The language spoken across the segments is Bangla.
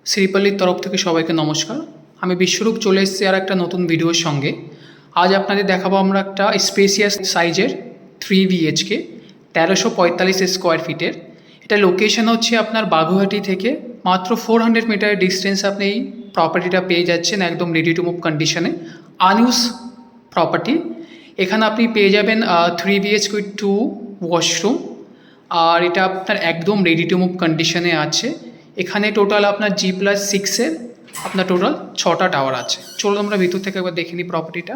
শ্রীপল্লীর তরফ থেকে সবাইকে নমস্কার। আমি বিশ্বরূপ চলে এসেছি আর একটা নতুন ভিডিওর সঙ্গে। আজ আপনাদের দেখাবো আমরা একটা স্পেসিয়াস সাইজের 3 BHK 1345 স্কোয়ার ফিটের। এটা লোকেশন হচ্ছে আপনার বাগুইহাটি থেকে মাত্র 400 মিটার ডিস্টেন্স আপনি এই প্রপার্টিটা পেয়ে যাচ্ছেন একদম রেডি টু মুভ কন্ডিশনে, আনইউজ প্রপার্টি। এখানে আপনি পেয়ে যাবেন 3 BHK উইথ 2 ওয়াশরুম, আর এটা আপনার একদম রেডি টু মুভ কন্ডিশনে আছে। এখানে টোটাল আপনার G+6-এর আপনার টোটাল 6টা টাওয়ার আছে। চলুন আমরা ভিতর থেকে একবার দেখে নিই প্রপার্টিটা।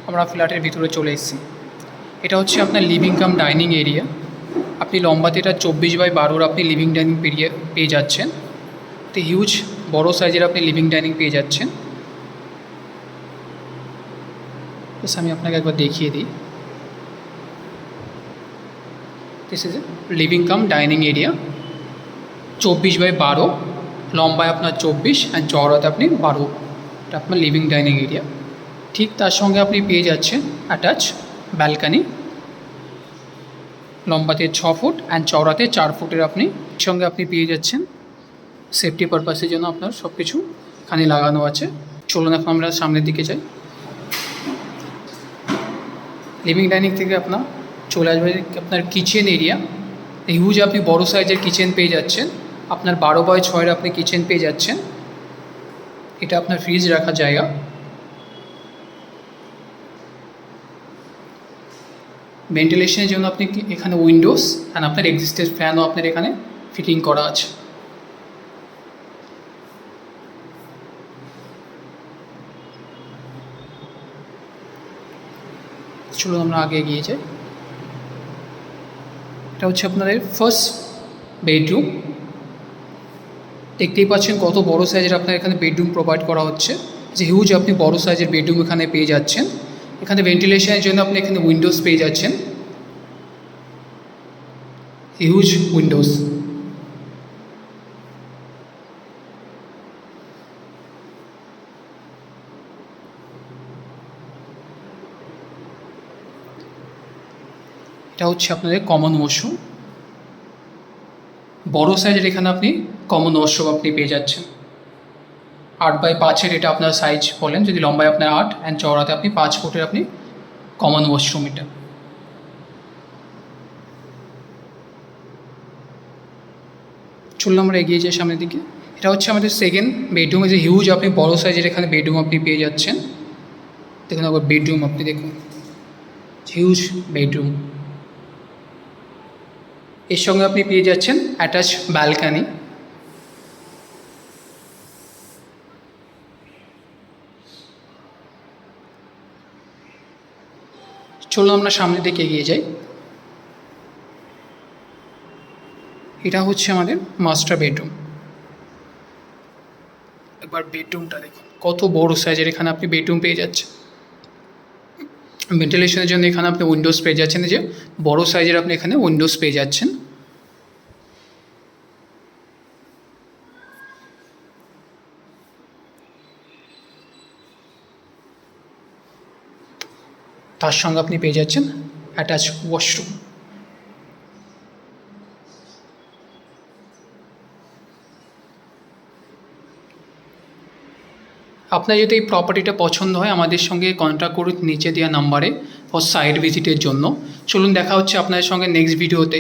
আমরা ফ্ল্যাটের ভিতরে চলে এসেছি। এটা হচ্ছে আপনার লিভিং কাম ডাইনিং এরিয়া। আপনি লম্বাতে এটা 24x12 আপনি লিভিং ডাইনিং পেয়ে যাচ্ছেন। তো হিউজ বড় সাইজের আপনি লিভিং ডাইনিং পেয়ে যাচ্ছেন। বেশ, আমি আপনাকে একবার দেখিয়ে দিই। This is a living cum dining area, 24x12, লম্বায় আপনার 24 অ্যান্ড চওড়াতে আপনি 12। এটা আপনার লিভিং ডাইনিং এরিয়া। ঠিক তার সঙ্গে আপনি পেয়ে যাচ্ছেন অ্যাটাচ ব্যালকানি, লম্বাতে 6 ফুট অ্যান্ড চওড়াতে 4 ফুটের। আপনি সঙ্গে আপনি পেয়ে যাচ্ছেন সেফটি পারপাসের জন্য আপনার সব কিছু এখানে লাগানো আছে। চলুন এখন আমরা সামনের দিকে যাই। লিভিং ডাইনিং থেকে আপনার চলে আসবে আপনার কিচেন এরিয়া। হিউজ আপনি বড় সাইজের কিচেন পেয়ে যাচ্ছেন। আপনার 12x6-এর আপনি কিচেন পেয়ে যাচ্ছেন। এটা আপনার ফ্রিজ রাখার জায়গা। ভেন্টিলেশনের জন্য আপনি এখানে উইন্ডোজ অ্যান্ড আপনার এক্সিস্টেড ফ্যানও আপনার এখানে ফিটিং করা আছে। চলুন আমরা আগে এগিয়ে যাই। এটা হচ্ছে আপনাদের ফার্স্ট বেডরুম। দেখতেই পাচ্ছেন কত বড় সাইজের আপনার এখানে বেডরুম প্রোভাইড করা হচ্ছে। যে হিউজ আপনি বড় সাইজের বেডরুম এখানে পেয়ে যাচ্ছেন। এখানে ভেন্টিলেশনের জন্য আপনি এখানে উইন্ডোজ পেয়ে যাচ্ছেন, হিউজ উইন্ডোজ। এটা হচ্ছে আপনাদের কমন ওয়াশরুম। বড় সাইজের এখানে আপনি কমন ওয়াশরুম আপনি পেয়ে যাচ্ছেন। 8x5-এর এটা আপনার সাইজ বলেন, যদি লম্বায় আপনার 8 অ্যান্ড চওড়াতে আপনি 5 ফুটের আপনি কমন ওয়াশরুম। এটা চলুন আমরা এগিয়ে যাই সামনের দিকে। এটা হচ্ছে আমাদের সেকেন্ড বেডরুম। যে হিউজ আপনি বড় সাইজের এখানে বেডরুম আপনি পেয়ে যাচ্ছেন। দেখুন আবার বেডরুম আপনি দেখুন, হিউজ বেডরুম। এর সঙ্গে আপনি পেয়ে যাচ্ছেন অ্যাটাচ ব্যালকানি। চলুন আমরা সামনের দিকে এগিয়ে যাই। এটা হচ্ছে আমাদের মাস্টার বেডরুম। একবার বেডরুমটা দেখুন কত বড় সাইজের এখানে আপনি বেডরুম পেয়ে যাচ্ছেন। ভেন্টিলেশনের জন্য এখানে আপনি উইন্ডোজ পেয়ে যাচ্ছেন। যে বড় সাইজের আপনি এখানে উইন্ডোজ পেয়ে যাচ্ছেন। তার সঙ্গে আপনি পেয়ে যাচ্ছেন অ্যাটাচ ওয়াশরুম। আপনার যদি এই প্রপার্টিটা পছন্দ হয় আমাদের সঙ্গে কন্ট্যাক্ট করুন নিচে দেওয়া নাম্বারে ফর সাইট ভিজিটের জন্য। চলুন দেখা হচ্ছে আপনাদের সঙ্গে নেক্সট ভিডিওতে।